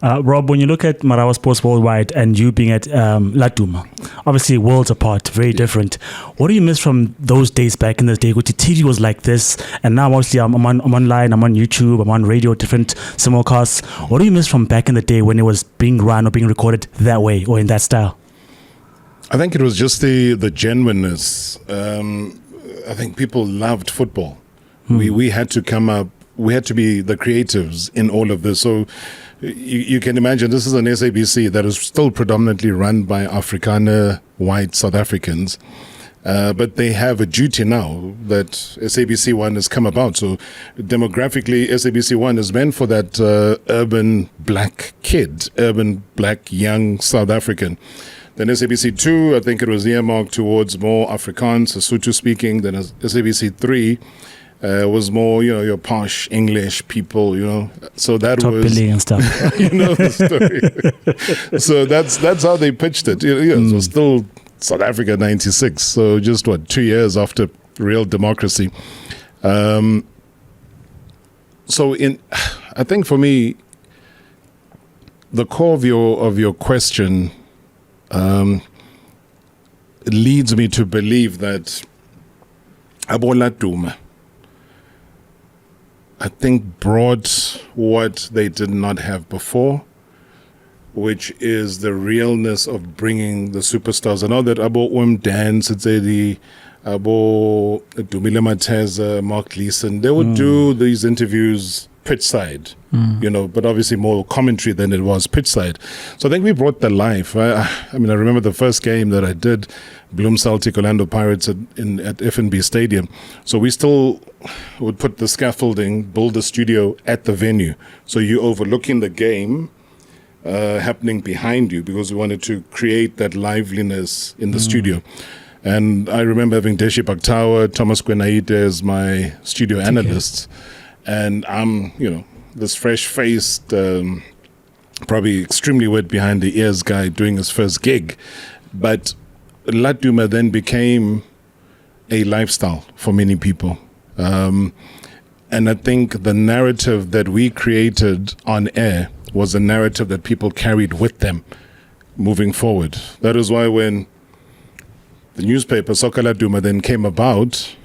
Rob, when you look at Marawa Sports Worldwide and you being at Laduma, obviously worlds apart, very different. What do you miss from those days back in the day? Which TV was like this, and now obviously I'm online, I'm on YouTube, I'm on radio, different simulcasts. What do you miss from back in the day when it was being run or being recorded that way or in that style? I think it was just the genuineness. I think people loved football. We had to come up. We had to be the creatives in all of this. So you can imagine this is an SABC that is still predominantly run by Afrikaner white South Africans. But they have a duty now that SABC 1 has come about. So demographically, SABC 1 is meant for that urban black kid, urban black young South African. Then SABC 2, I think it was earmarked towards more Afrikaans, Sotho speaking. Then SABC 3 was more, your posh English people, So that Top was Billy and stuff. you know the story. So that's how they pitched it. It was still South Africa 96. So just 2 years after real democracy. I think for me, the core of your question leads me to believe that Laduma, I think, brought what they did not have before, which is the realness of bringing the superstars. I know that dance, it's the Dumile Mateza, Mark Leeson, they would do these interviews pitch side, but obviously more commentary than it was pitch side. So I think we brought the life. I remember the first game that I did, Bloem Celtic Orlando Pirates at FNB Stadium. So we still would put the scaffolding, build a studio at the venue. So you're overlooking the game happening behind you because we wanted to create that liveliness in the studio. And I remember having Deshi Baktawa, Thomas Kwenaite as my studio analysts. And I'm, this fresh-faced, probably extremely wet behind the ears guy doing his first gig. But Laduma then became a lifestyle for many people. And I think the narrative that we created on air was a narrative that people carried with them moving forward. That is why when the newspaper Soccer Laduma then came about,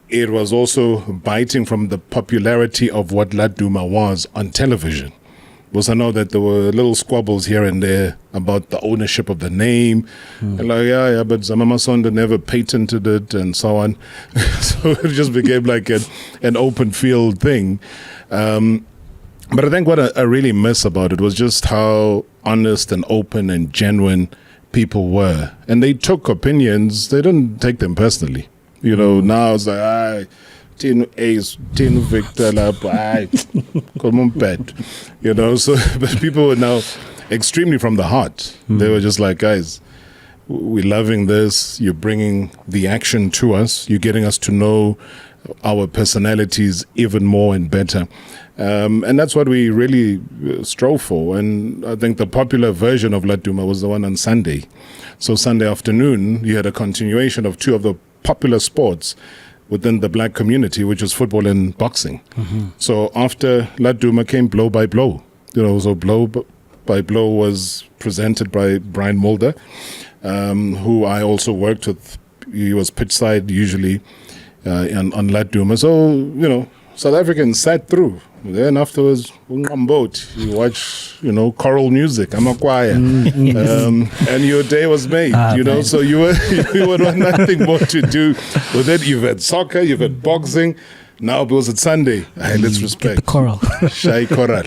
it was also biting from the popularity of what Laduma was on television. Because I know that there were little squabbles here and there about the ownership of the name. And but Zamama Sonda never patented it and so on. So it just became like an open field thing. But I think what I really miss about it was just how honest and open and genuine people were. And they took opinions, they didn't take them personally. Now it's like, Tin Ace, Tin Victor, come on, pet. So but people were now extremely from the heart. They were just like, guys, we're loving this. You're bringing the action to us. You're getting us to know our personalities even more and better. And that's what we really strove for. And I think the popular version of Laduma was the one on Sunday. So Sunday afternoon, you had a continuation of two of the popular sports within the black community, which was football and boxing. So after Laduma came Blow by Blow. So Blow by Blow was presented by Brian Mulder, who I also worked with. He was pitch side usually on Laduma. So, South Africans sat through. Then afterwards, on boat, you watch, choral music. I'm a choir, and your day was made. So you would want nothing more to do with it. You've had soccer, you've had boxing. Now because it's Sunday, let's respect the choral. Shy choral.